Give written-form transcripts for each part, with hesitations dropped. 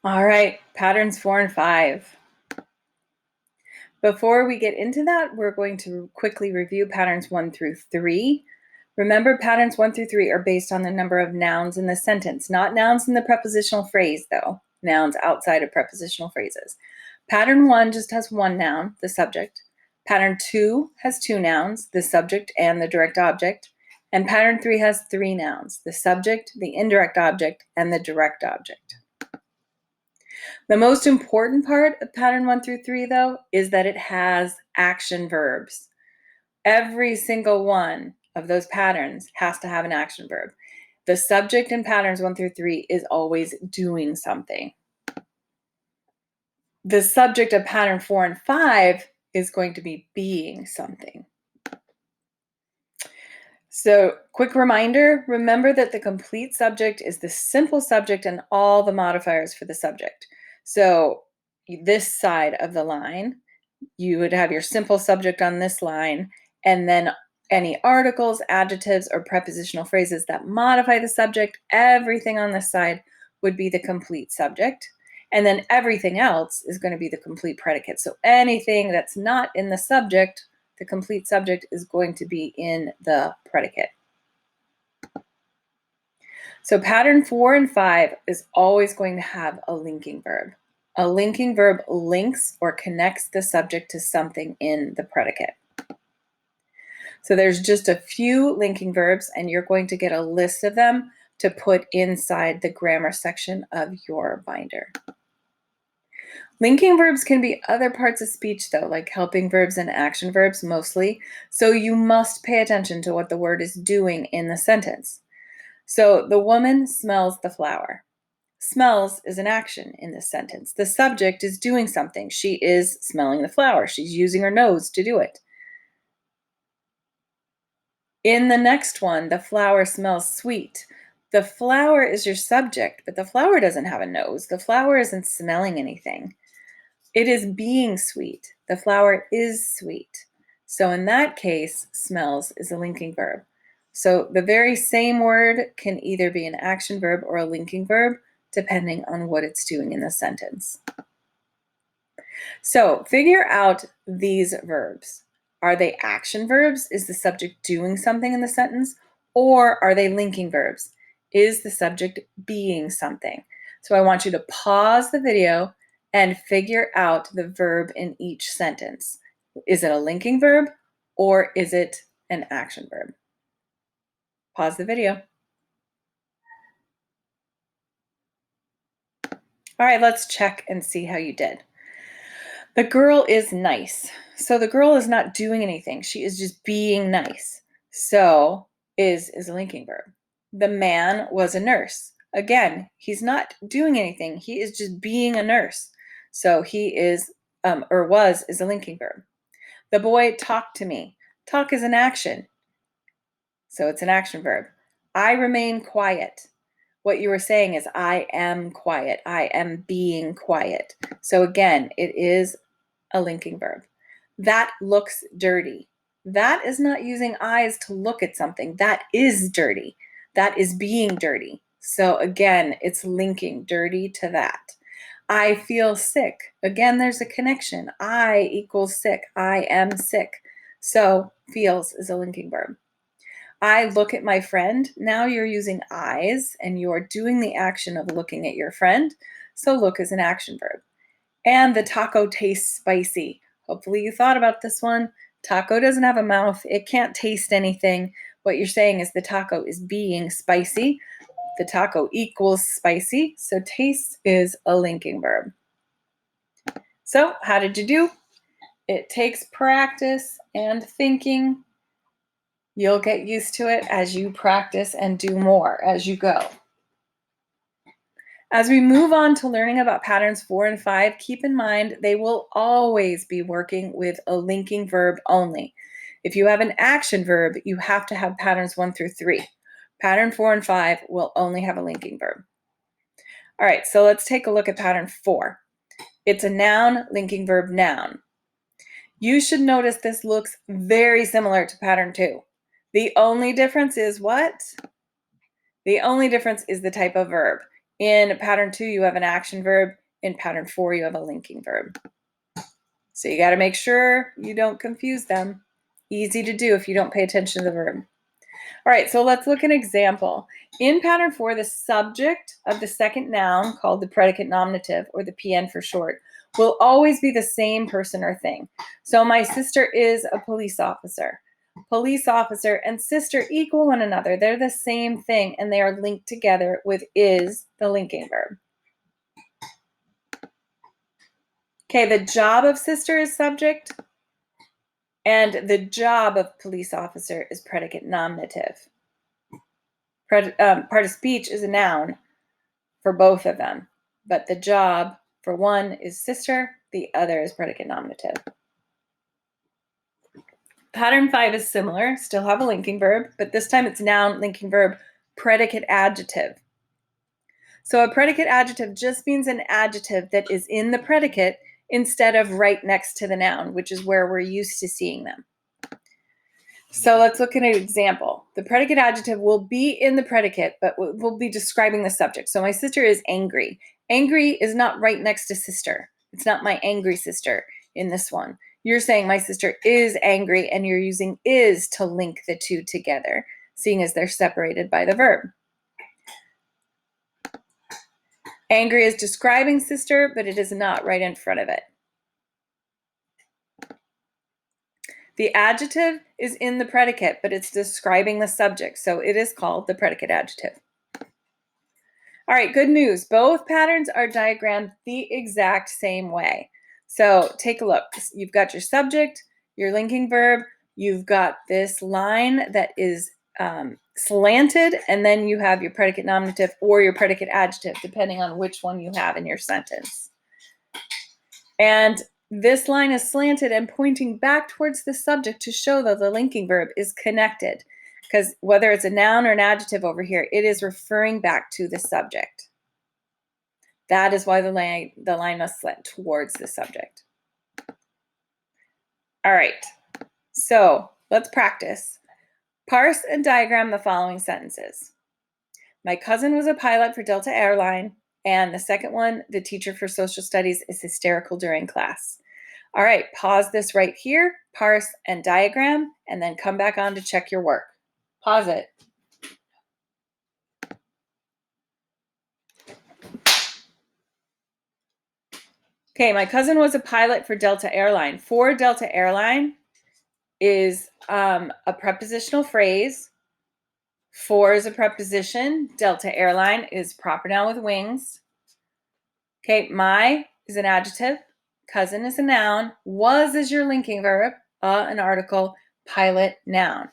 All right, patterns 4 and 5. Before we get into that, we're going to quickly review patterns 1 through 3. Remember, patterns 1 through 3 are based on the number of nouns in the sentence, not nouns in the prepositional phrase, though, nouns outside of prepositional phrases. Pattern 1 just has one noun, the subject. Pattern 2 has two nouns, the subject and the direct object. And pattern 3 has three nouns, the subject, the indirect object, and the direct object. The most important part of pattern 1 through 3, though, is that it has action verbs. Every single one of those patterns has to have an action verb. The subject in patterns 1 through 3 is always doing something. The subject of pattern 4 and 5 is going to be being something. So, quick reminder, remember that the complete subject is the simple subject and all the modifiers for the subject. So, this side of the line, you would have your simple subject on this line, and then any articles, adjectives, or prepositional phrases that modify the subject, everything on this side would be the complete subject. And then everything else is going to be the complete predicate. So anything that's not in the subject, the complete subject is going to be in the predicate. So pattern 4 and 5 is always going to have a linking verb. A linking verb links or connects the subject to something in the predicate. So there's just a few linking verbs, and you're going to get a list of them to put inside the grammar section of your binder. Linking verbs can be other parts of speech, though, like helping verbs and action verbs mostly, so you must pay attention to what the word is doing in the sentence. So the woman smells the flower. Smells is an action in this sentence. The subject is doing something. She is smelling the flower. She's using her nose to do it. In the next one, the flower smells sweet. The flower is your subject, but the flower doesn't have a nose. The flower isn't smelling anything. It is being sweet. The flower is sweet. So in that case, smells is a linking verb. So the very same word can either be an action verb or a linking verb, depending on what it's doing in the sentence. So figure out these verbs. Are they action verbs? Is the subject doing something in the sentence? Or are they linking verbs? Is the subject being something? So I want you to pause the video and figure out the verb in each sentence. Is it a linking verb or is it an action verb? Pause the video. All right, let's check and see how you did. The girl is nice. So the girl is not doing anything. She is just being nice. So is a linking verb. The man was a nurse. Again, he's not doing anything. He is just being a nurse. So he is or was is a linking verb. The boy talked to me. Talk is an action. So it's an action verb. I remain quiet. What you were saying is I am quiet. I am being quiet. So again, it is a linking verb. That looks dirty. That is not using eyes to look at something. That is dirty. That is being dirty. So again, it's linking dirty to that. I feel sick. Again, there's a connection. I equals sick. I am sick. So feels is a linking verb. I look at my friend. Now you're using eyes and you're doing the action of looking at your friend. So look is an action verb. And the taco tastes spicy. Hopefully you thought about this one. Taco doesn't have a mouth. It can't taste anything. What you're saying is the taco is being spicy. The taco equals spicy. So taste is a linking verb. So how did you do? It takes practice and thinking. You'll get used to it as you practice and do more as you go. As we move on to learning about patterns 4 and 5, keep in mind they will always be working with a linking verb only. If you have an action verb, you have to have patterns 1 through 3. Pattern 4 and 5 will only have a linking verb. All right, so let's take a look at pattern 4. It's a noun, linking verb, noun. You should notice this looks very similar to pattern 2. The only difference is what? The only difference is the type of verb. In pattern 2, you have an action verb. In pattern 4, you have a linking verb. So you got to make sure you don't confuse them. Easy to do if you don't pay attention to the verb. All right, so let's look at an example. In pattern 4, the subject of the second noun, called the predicate nominative, or the PN for short, will always be the same person or thing. So my sister is a police officer. Police officer and sister equal one another. They're the same thing, and they are linked together with is, the linking verb. Okay, the job of sister is subject, and the job of police officer is predicate nominative. Part of speech is a noun for both of them, but the job for one is sister, the other is predicate nominative. Pattern 5 is similar, still have a linking verb, but this time it's noun, linking verb, predicate adjective. So a predicate adjective just means an adjective that is in the predicate instead of right next to the noun, which is where we're used to seeing them. So let's look at an example. The predicate adjective will be in the predicate, but will be describing the subject. So my sister is angry. Angry is not right next to sister. It's not my angry sister in this one. You're saying my sister is angry, and you're using is to link the two together, seeing as they're separated by the verb. Angry is describing sister, but it is not right in front of it. The adjective is in the predicate, but it's describing the subject, so it is called the predicate adjective. All right, good news. Both patterns are diagrammed the exact same way. So take a look. You've got your subject, your linking verb, you've got this line that is slanted, and then you have your predicate nominative or your predicate adjective, depending on which one you have in your sentence. And this line is slanted and pointing back towards the subject to show that the linking verb is connected. Because whether it's a noun or an adjective over here, it is referring back to the subject. That is why the line must slant towards the subject. All right, so let's practice. Parse and diagram the following sentences. My cousin was a pilot for Delta Airline, and the second one, the teacher for social studies is hysterical during class. All right, pause this right here, parse and diagram, and then come back on to check your work. Pause it. Okay, my cousin was a pilot for Delta Airline. For Delta Airline is a prepositional phrase. For is a preposition. Delta Airline is proper noun with wings. Okay, my is an adjective. Cousin is a noun. Was is your linking verb. An article. Pilot, noun.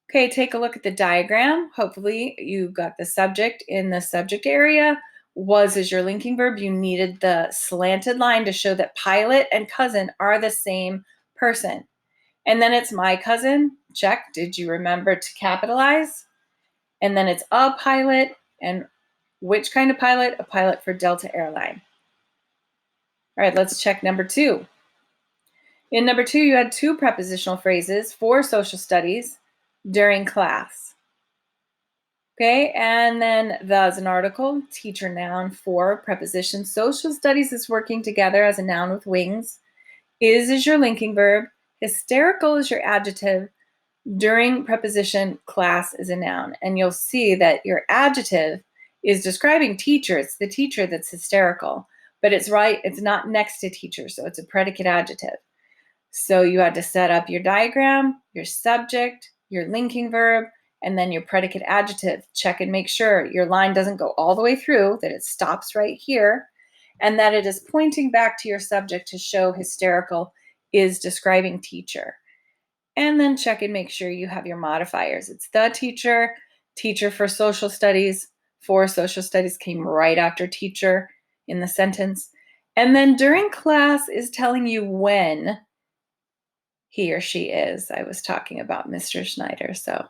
Okay, take a look at the diagram. Hopefully you got the subject in the subject area. Was is your linking verb. You needed the slanted line to show that pilot and cousin are the same person. And then it's my cousin. Check. Did you remember to capitalize? And then it's a pilot. And which kind of pilot? A pilot for Delta Airline. All right, let's check number 2. In number 2, you had 2 prepositional phrases for social studies during class. Okay, and then the is an article, teacher noun, for preposition. Social studies is working together as a noun with wings. Is your linking verb. Hysterical is your adjective. During preposition, class is a noun. And you'll see that your adjective is describing teacher. It's the teacher that's hysterical, but it's not next to teacher, so it's a predicate adjective. So you had to set up your diagram, your subject, your linking verb, and then your predicate adjective. Check and make sure your line doesn't go all the way through, that it stops right here, and that it is pointing back to your subject to show hysterical is describing teacher. And then check and make sure you have your modifiers. It's the teacher, teacher for social studies. For social studies came right after teacher in the sentence. And then during class is telling you when he or she is. I was talking about Mr. Schneider, so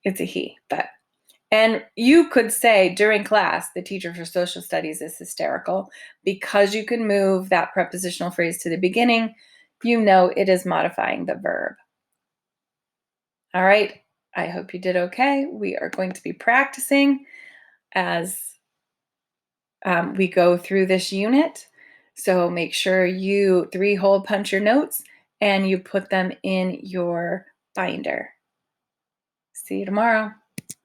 it's a he. And you could say during class, the teacher for social studies is hysterical. Because you can move that prepositional phrase to the beginning, you know it is modifying the verb. All right, I hope you did okay. We are going to be practicing as we go through this unit. So make sure you 3-hole punch your notes and you put them in your binder. See you tomorrow.